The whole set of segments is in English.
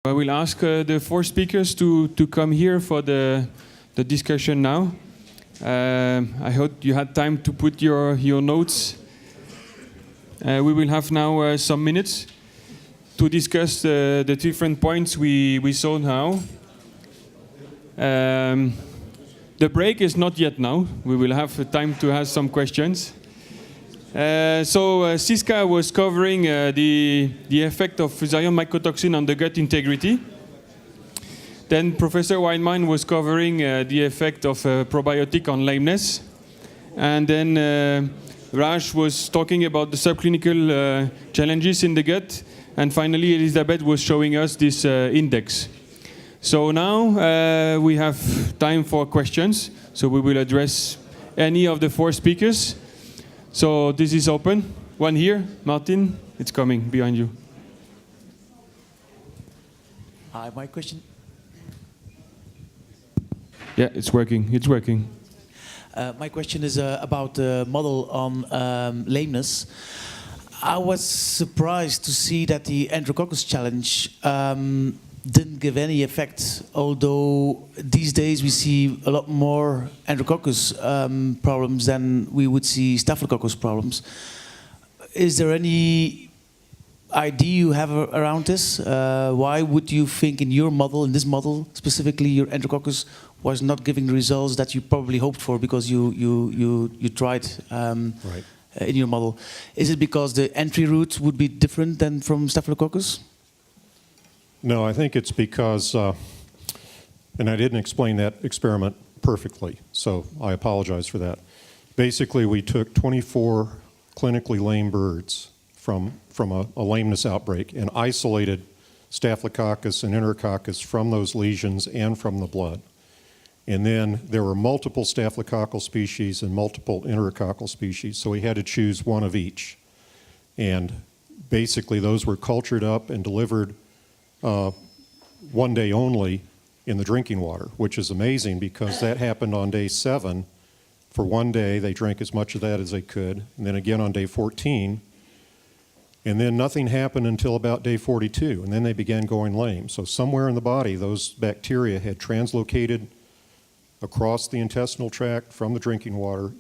I will ask the four speakers to come here for the discussion now. I hope you had time to put your notes. We will have now some minutes to discuss the different points we saw now. The break is not yet now. We will have time to ask some questions. Siska was covering the effect of Fusarium mycotoxin on the gut integrity. Then Professor Weinmann was covering the effect of probiotic on lameness. And then Raj was talking about the subclinical challenges in the gut. And finally, Elizabeth was showing us this index. So now we have time for questions. So we will address any of the four speakers. So this is open. One here, Martin, it's coming behind you. Hi, my question. Yeah, it's working. It's working. My question is about the model on lameness. I was surprised to see that the Enterococcus challenge didn't give any effect, although these days we see a lot more Enterococcus problems than we would see Staphylococcus problems. Is there any idea you have around this? Why would you think in your model, in this model specifically, your Enterococcus was not giving the results that you probably hoped for because you tried right. In your model? Is it because the entry route would be different than from Staphylococcus? No, I think it's because, and I didn't explain that experiment perfectly, so I apologize for that. Basically, we took 24 clinically lame birds from a lameness outbreak and isolated Staphylococcus and Enterococcus from those lesions and from the blood. And then there were multiple staphylococcal species and multiple enterococcal species, so we had to choose one of each. And basically, those were cultured up and delivered one day only in the drinking water, which is amazing because that happened on day 7. For one day, they drank as much of that as they could, and then again on day 14. And then nothing happened until about day 42, and then they began going lame. So somewhere in the body, those bacteria had translocated across the intestinal tract from the drinking water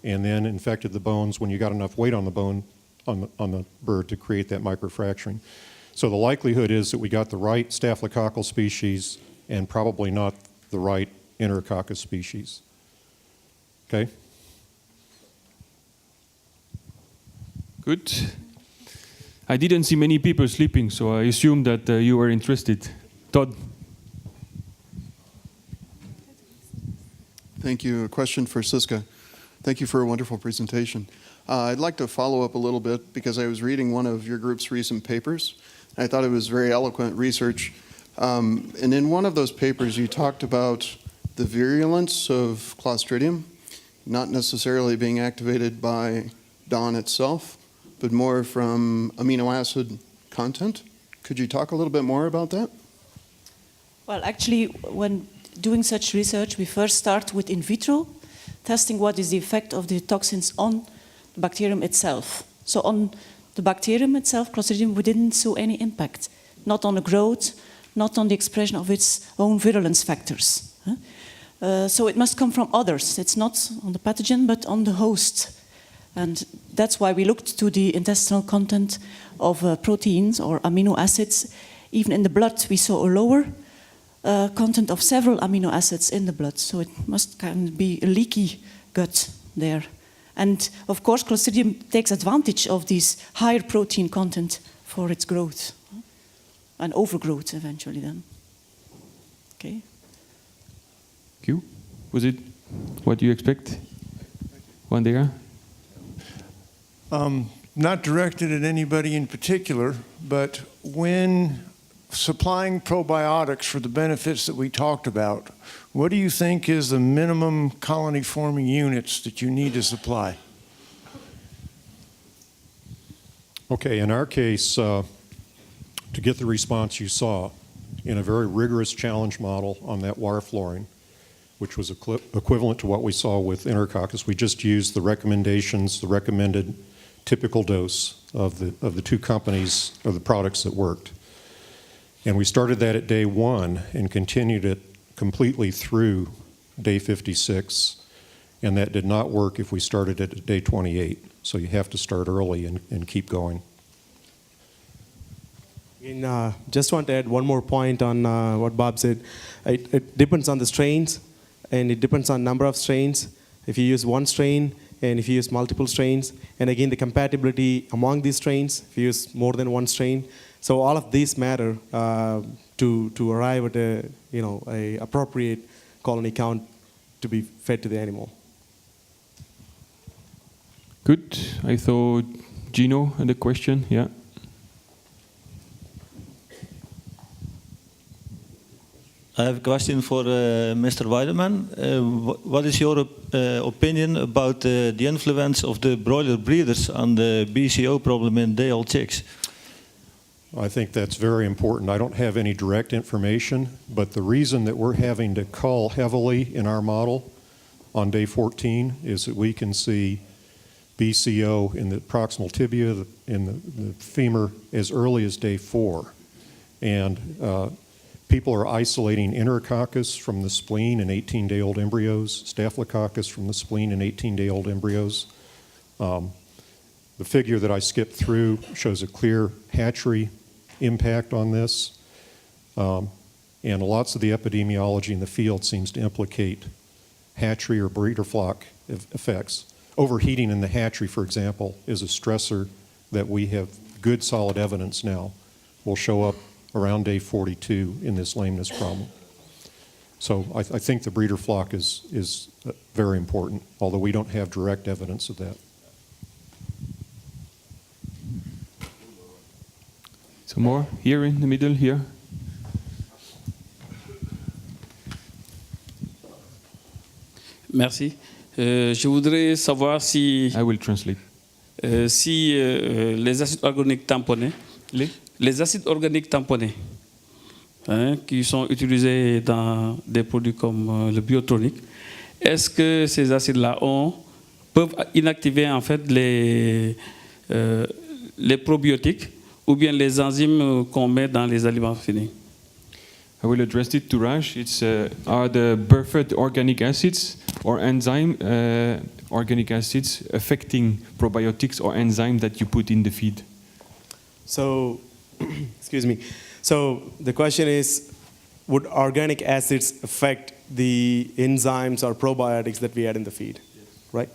and then infected the bones when you got enough weight on the bone on the bird to create that microfracturing. So the likelihood is that we got the right staphylococcal species and probably not the right enterococcus species. Okay? Good. I didn't see many people sleeping, so I assume that you were interested. Todd. Thank you. A question for Siska. Thank you for a wonderful presentation. I'd like to follow up a little bit because I was reading one of your group's recent papers. I thought it was very eloquent research. And in one of those papers, you talked about the virulence of Clostridium, not necessarily being activated by DON itself, but more from amino acid content. Could you talk a little bit more about that? Well, actually, when doing such research, we first start with in vitro, testing what is the effect of the toxins on the bacterium itself. So on the bacterium itself, Clostridium, we didn't see any impact. Not on the growth, not on the expression of its own virulence factors. So it must come from others. It's not on the pathogen, but on the host. And that's why we looked to the intestinal content of proteins or amino acids. Even in the blood, we saw a lower content of several amino acids in the blood. So it must kind of be a leaky gut there. And of course, Clostridium takes advantage of this higher protein content for its growth and overgrowth eventually then. Okay. Q, was it what you expect? One there? Not directed at anybody in particular, but when supplying probiotics for the benefits that we talked about, what do you think is the minimum colony forming units that you need to supply? Okay, in our case, to get the response you saw in a very rigorous challenge model on that wire flooring, which was equivalent to what we saw with Enterococcus, we just used the recommendations, the recommended typical dose of the two companies or the products that worked. And we started that at day 1 and continued it completely through day 56. And that did not work if we started it at day 28. So you have to start early and keep going. Just want to add one more point on what Bob said. It depends on the strains, and it depends on number of strains. If you use one strain, and if you use multiple strains, and again the compatibility among these strains, if you use more than one strain. So all of these matter to arrive at a appropriate colony count to be fed to the animal. Good. I thought Gino had a question. Yeah. I have a question for Mr. Weideman. What is your opinion about the influence of the broiler breeders on the BCO problem in day old chicks? I think that's very important. I don't have any direct information, but the reason that we're having to cull heavily in our model on day 14 is that we can see BCO in the proximal tibia, in the femur, as early as day 4. And people are isolating enterococcus from the spleen in 18-day-old embryos, staphylococcus from the spleen in 18-day-old embryos. The figure that I skipped through shows a clear hatchery impact on this. And lots of the epidemiology in the field seems to implicate hatchery or breeder flock effects. Overheating in the hatchery, for example, is a stressor that we have good solid evidence now will show up around day 42 in this lameness problem. So I think the breeder flock is very important, although we don't have direct evidence of that. Some more here in the middle here. Merci. Je voudrais savoir si, I will translate. si les acides organiques tamponnés, les acides organiques tamponnés, qui sont utilisés dans des produits comme le biotonique, est-ce que ces acides-là peuvent inactiver en fait les probiotiques ou bien les enzymes qu'on met dans les aliments finis? I will address it to Raj. It's are the buffered organic acids or enzyme organic acids affecting probiotics or enzyme that you put in the feed? So, excuse me. So the question is, would organic acids affect the enzymes or probiotics that we add in the feed, right?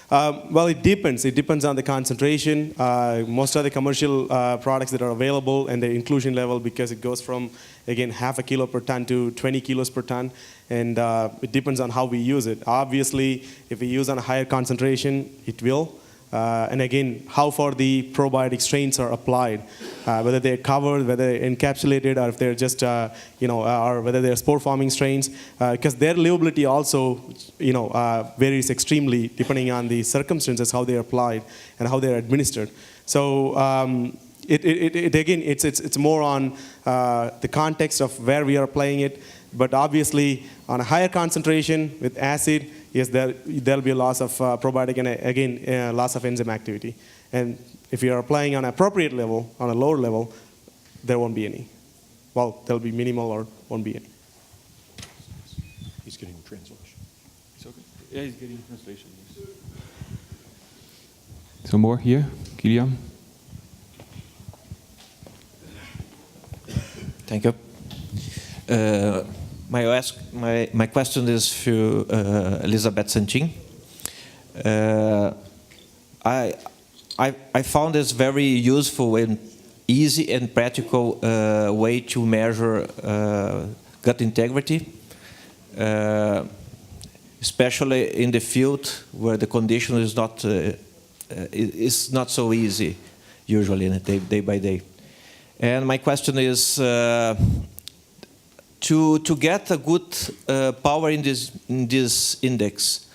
Well, it depends. It depends on the concentration. Most of the commercial products that are available and the inclusion level, because it goes from, again, 0.5 kilo per ton to 20 kilos per ton, and it depends on how we use it. Obviously, if we use on a higher concentration, it will. And again, how far the probiotic strains are applied, whether they're covered, whether they're encapsulated, or if they're just, or whether they're spore-forming strains, because their livability also, varies extremely depending on the circumstances, how they're applied and how they're administered. So again, it's more on the context of where we are applying it, but obviously on a higher concentration with acid, yes, there'll be a loss of probiotic and again, loss of enzyme activity. And if you're applying on an appropriate level, on a lower level, there won't be any. Well, there'll be minimal or won't be any. He's getting translation. It's okay. Yeah, he's getting translation. Yes. Some more here, Kilian. Thank you. My question is for Elizabeth Santin. I found this very useful and easy and practical way to measure gut integrity, especially in the field where the condition is not so easy usually day by day. And my question is, to get a good power in this index,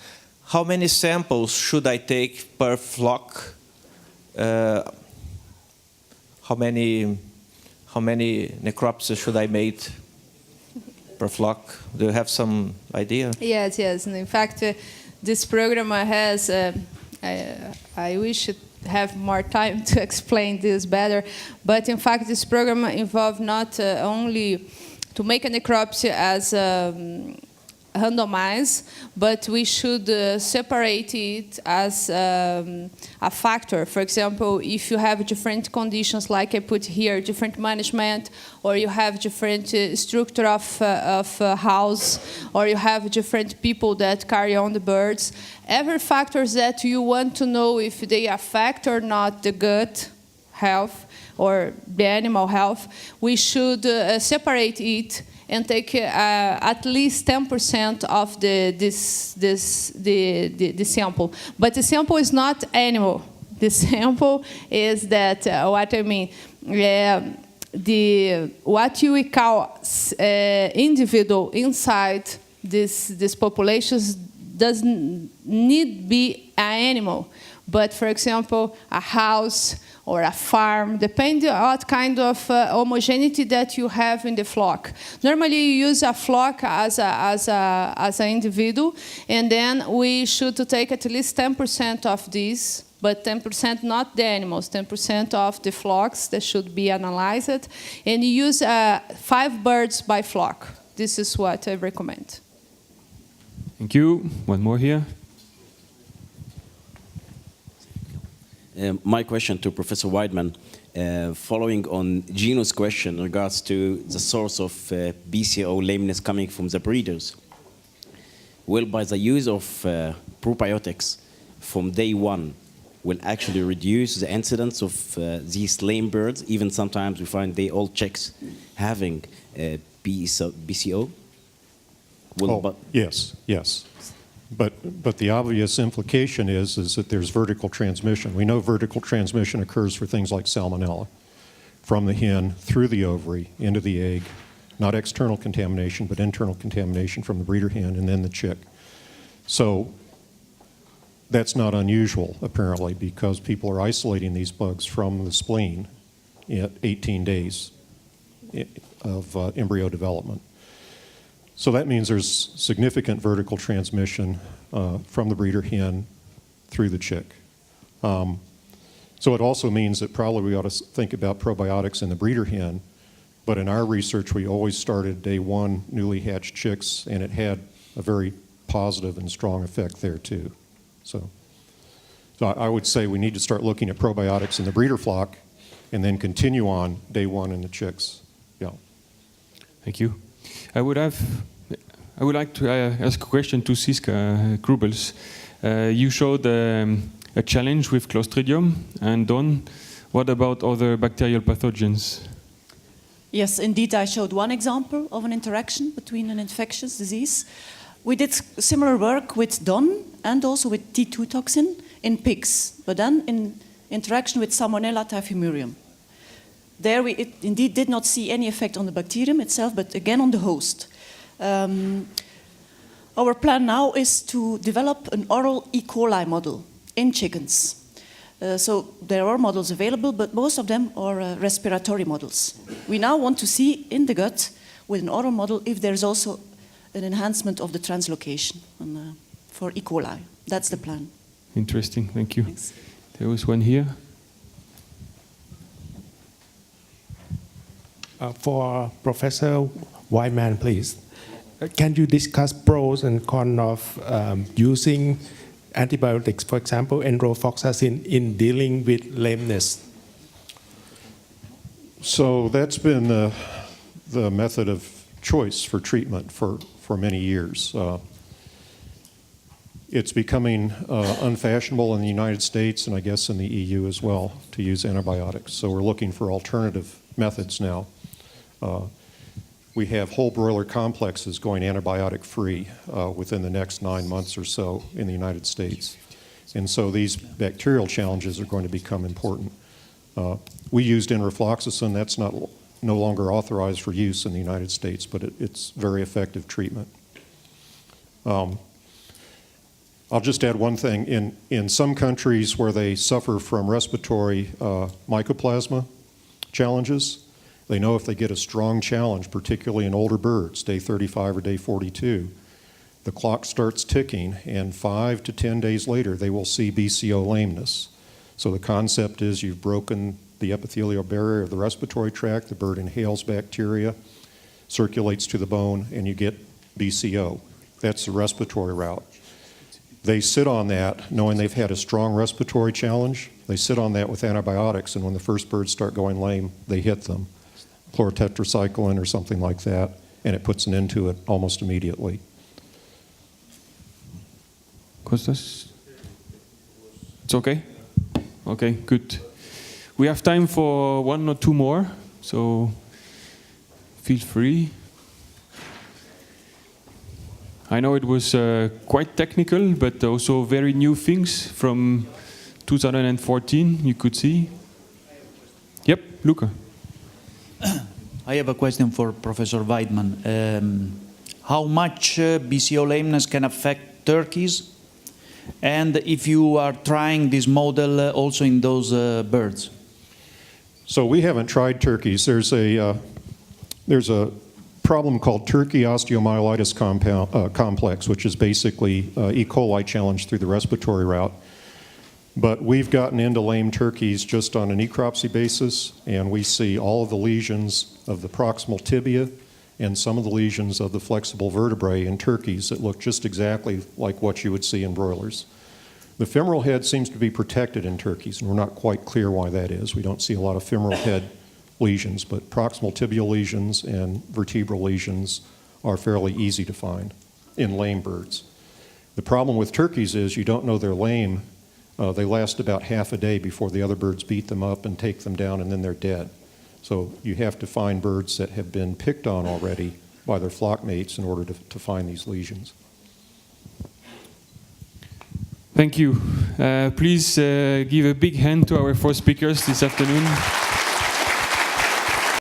how many samples should I take per flock? How many necropsies should I make per flock? Do you have some idea? Yes. And in fact, this program has, I wish have more time to explain this better. But in fact, this program involved not only to make a necropsy as randomized, but we should separate it as a factor. For example, if you have different conditions, like I put here, different management, or you have different structure of house, or you have different people that carry on the birds, every factors that you want to know if they affect or not the gut health or the animal health, we should separate it and take at least 10% of the sample. But the sample is not animal. The sample is that, what I mean, what you call individual inside these populations doesn't need be an animal. But for example, a house or a farm, depending on what kind of homogeneity that you have in the flock. Normally, you use a flock as an individual, and then we should take at least 10% of these, but 10% not the animals, 10% of the flocks that should be analyzed, and you use 5 birds by flock. This is what I recommend. Thank you. One more here. My question to Professor Weidman, following on Gino's question in regards to the source of BCO lameness coming from the breeders. Well, by the use of probiotics from day one, will actually reduce the incidence of these lame birds. Even sometimes we find the old chicks having BCO. Yes. But the obvious implication is that there's vertical transmission. We know vertical transmission occurs for things like salmonella, from the hen through the ovary into the egg, not external contamination, but internal contamination from the breeder hen and then the chick. So that's not unusual, apparently, because people are isolating these bugs from the spleen at 18 days of embryo development. So that means there's significant vertical transmission from the breeder hen through the chick. So it also means that probably we ought to think about probiotics in the breeder hen, but in our research we always started day one newly hatched chicks, and it had a very positive and strong effect there too. So I would say we need to start looking at probiotics in the breeder flock and then continue on day one in the chicks. Yeah. Thank you. I would like to ask a question to Siska Krubels. You showed a challenge with Clostridium and Don. What about other bacterial pathogens? Yes, indeed, I showed one example of an interaction between an infectious disease. We did similar work with Don and also with T2 toxin in pigs, but then in interaction with Salmonella typhimurium. There we indeed did not see any effect on the bacterium itself, but again on the host. Our plan now is to develop an oral E. coli model in chickens. So there are models available, but most of them are respiratory models. We now want to see in the gut with an oral model if there's also an enhancement of the translocation for E. coli. That's the plan. Interesting, thank you. Thanks. There was one here. For Professor Weidman, please. Can you discuss pros and cons of using antibiotics, for example, enrofloxacin, in dealing with lameness? So that's been the method of choice for treatment for many years. It's becoming unfashionable in the United States and I guess in the EU as well to use antibiotics. So we're looking for alternative methods now. We have whole broiler complexes going antibiotic-free within the next 9 months or so in the United States. And so these bacterial challenges are going to become important. We used enrofloxacin. That's no longer authorized for use in the United States, but it's very effective treatment. I'll just add one thing. In some countries where they suffer from respiratory mycoplasma challenges, they know if they get a strong challenge, particularly in older birds, day 35 or day 42, the clock starts ticking, and 5 to 10 days later, they will see BCO lameness. So the concept is you've broken the epithelial barrier of the respiratory tract, the bird inhales bacteria, circulates to the bone, and you get BCO. That's the respiratory route. They sit on that knowing they've had a strong respiratory challenge. They sit on that with antibiotics, and when the first birds start going lame, they hit them. Chlorotetracycline or something like that, and it puts an end to it almost immediately. Kostas? It's okay? Okay, good. We have time for one or two more, so feel free. I know it was quite technical, but also very new things from 2014, you could see. Yep, Luca. I have a question for Professor Weidman. How much BCO lameness can affect turkeys? And if you are trying this model also in those birds? So we haven't tried turkeys. There's a problem called turkey osteomyelitis complex, which is basically E. coli challenge through the respiratory route. But we've gotten into lame turkeys just on a necropsy basis, and we see all of the lesions of the proximal tibia and some of the lesions of the flexible vertebrae in turkeys that look just exactly like what you would see in broilers. The femoral head seems to be protected in turkeys, and we're not quite clear why that is. We don't see a lot of femoral head lesions, but proximal tibial lesions and vertebral lesions are fairly easy to find in lame birds. The problem with turkeys is you don't know they're lame. They last about half a day before the other birds beat them up and take them down, and then they're dead. So you have to find birds that have been picked on already by their flock mates in order to find these lesions. Thank you. Please give a big hand to our four speakers this afternoon.